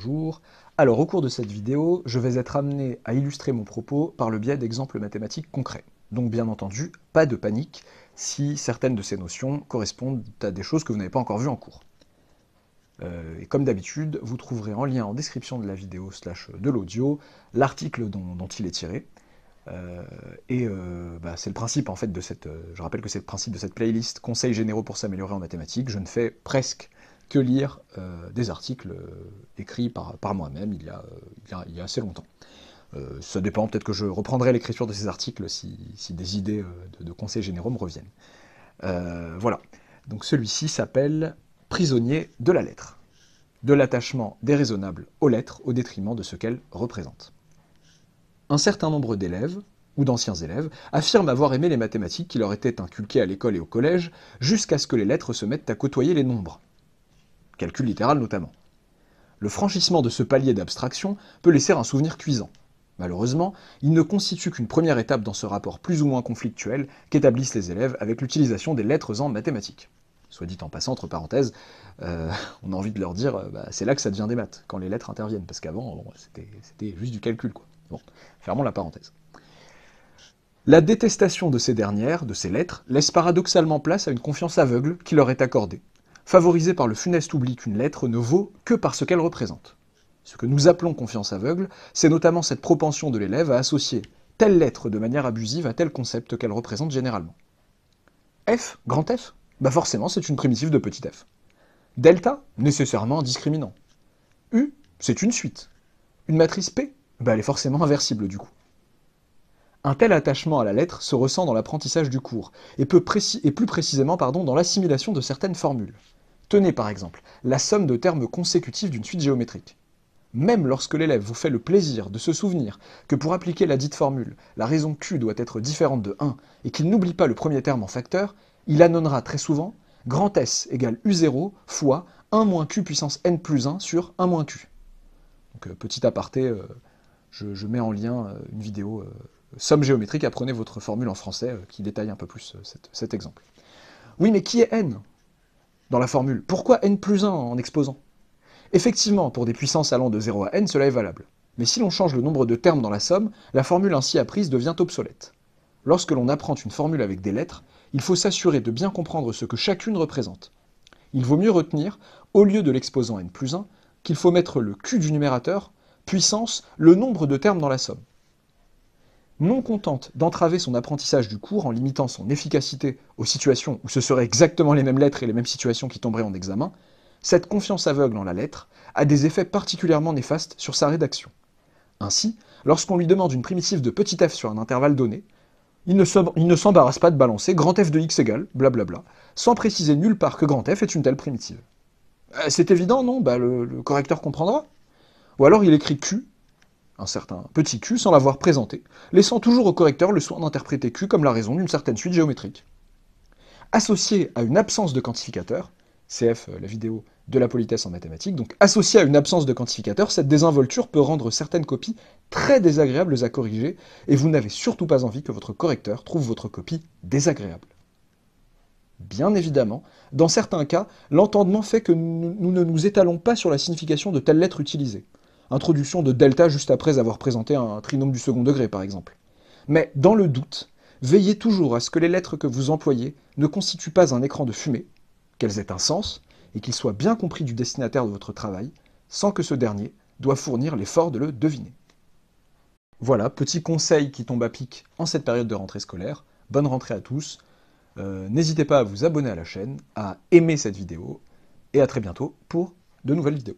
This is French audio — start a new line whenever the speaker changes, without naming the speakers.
bonjour. Alors au cours de cette vidéo, je vais être amené à illustrer mon propos par le biais d'exemples mathématiques concrets. Donc bien entendu, pas de panique si certaines de ces notions correspondent à des choses que vous n'avez pas encore vues en cours. Et comme d'habitude, vous trouverez en lien en description de la vidéo / de l'audio l'article dont il est tiré. C'est le principe en fait de cette... je rappelle que c'est le principe de cette playlist Conseils généraux pour s'améliorer en mathématiques. Je ne fais presque que lire des articles écrits par moi-même il y a assez longtemps. Ça dépend, peut-être que je reprendrai l'écriture de ces articles si des idées de conseils généraux me reviennent. Voilà, donc celui-ci s'appelle « Prisonnier de la lettre », de l'attachement déraisonnable aux lettres au détriment de ce qu'elles représentent. Un certain nombre d'élèves, ou d'anciens élèves, affirment avoir aimé les mathématiques qui leur étaient inculquées à l'école et au collège, jusqu'à ce que les lettres se mettent à côtoyer les nombres. Calcul littéral notamment. Le franchissement de ce palier d'abstraction peut laisser un souvenir cuisant. Malheureusement, il ne constitue qu'une première étape dans ce rapport plus ou moins conflictuel qu'établissent les élèves avec l'utilisation des lettres en mathématiques. Soit dit en passant, entre parenthèses, on a envie de leur dire c'est là que ça devient des maths, quand les lettres interviennent, parce qu'avant, bon, c'était juste du calcul, quoi. Bon, fermons la parenthèse. La détestation de ces dernières, de ces lettres, laisse paradoxalement place à une confiance aveugle qui leur est accordée, favorisée par le funeste oubli qu'une lettre ne vaut que par ce qu'elle représente. Ce que nous appelons confiance aveugle, c'est notamment cette propension de l'élève à associer telle lettre de manière abusive à tel concept qu'elle représente généralement. F, grand F, forcément c'est une primitive de petit f. Delta, nécessairement un discriminant. U, c'est une suite. Une matrice P, elle est forcément inversible du coup. Un tel attachement à la lettre se ressent dans l'apprentissage du cours, et plus précisément dans l'assimilation de certaines formules. Tenez par exemple la somme de termes consécutifs d'une suite géométrique. Même lorsque l'élève vous fait le plaisir de se souvenir que pour appliquer la dite formule, la raison Q doit être différente de 1 et qu'il n'oublie pas le premier terme en facteur, il annonnera très souvent grand S égale U0 fois 1 moins Q puissance N plus 1 sur 1 moins Q. Donc petit aparté, je mets en lien une vidéo somme géométrique, apprenez votre formule en français qui détaille un peu plus cet exemple. Oui, mais qui est N dans la formule? Pourquoi N plus 1 en exposant? Effectivement, pour des puissances allant de 0 à n, cela est valable. Mais si l'on change le nombre de termes dans la somme, la formule ainsi apprise devient obsolète. Lorsque l'on apprend une formule avec des lettres, il faut s'assurer de bien comprendre ce que chacune représente. Il vaut mieux retenir, au lieu de l'exposant n plus 1, qu'il faut mettre le Q du numérateur, puissance, le nombre de termes dans la somme. Non contente d'entraver son apprentissage du cours en limitant son efficacité aux situations où ce seraient exactement les mêmes lettres et les mêmes situations qui tomberaient en examen, cette confiance aveugle en la lettre a des effets particulièrement néfastes sur sa rédaction. Ainsi, lorsqu'on lui demande une primitive de petit f sur un intervalle donné, il ne s'embarrasse pas de balancer grand f de x égale, blablabla, sans préciser nulle part que grand f est une telle primitive. C'est évident, non? Le correcteur comprendra. Ou alors il écrit Q, un certain petit Q, sans l'avoir présenté, laissant toujours au correcteur le soin d'interpréter Q comme la raison d'une certaine suite géométrique. Associé à une absence de quantificateur, CF, la vidéo de la politesse en mathématiques, donc associé à une absence de quantificateur, cette désinvolture peut rendre certaines copies très désagréables à corriger, et vous n'avez surtout pas envie que votre correcteur trouve votre copie désagréable. Bien évidemment, dans certains cas, l'entendement fait que nous ne nous étalons pas sur la signification de telle lettre utilisée. Introduction de delta juste après avoir présenté un trinôme du second degré, par exemple. Mais dans le doute, veillez toujours à ce que les lettres que vous employez ne constituent pas un écran de fumée, qu'elles aient un sens, et qu'il soit bien compris du destinataire de votre travail, sans que ce dernier doive fournir l'effort de le deviner. Voilà, petit conseil qui tombe à pic en cette période de rentrée scolaire. Bonne rentrée à tous. N'hésitez pas à vous abonner à la chaîne, à aimer cette vidéo, et à très bientôt pour de nouvelles vidéos.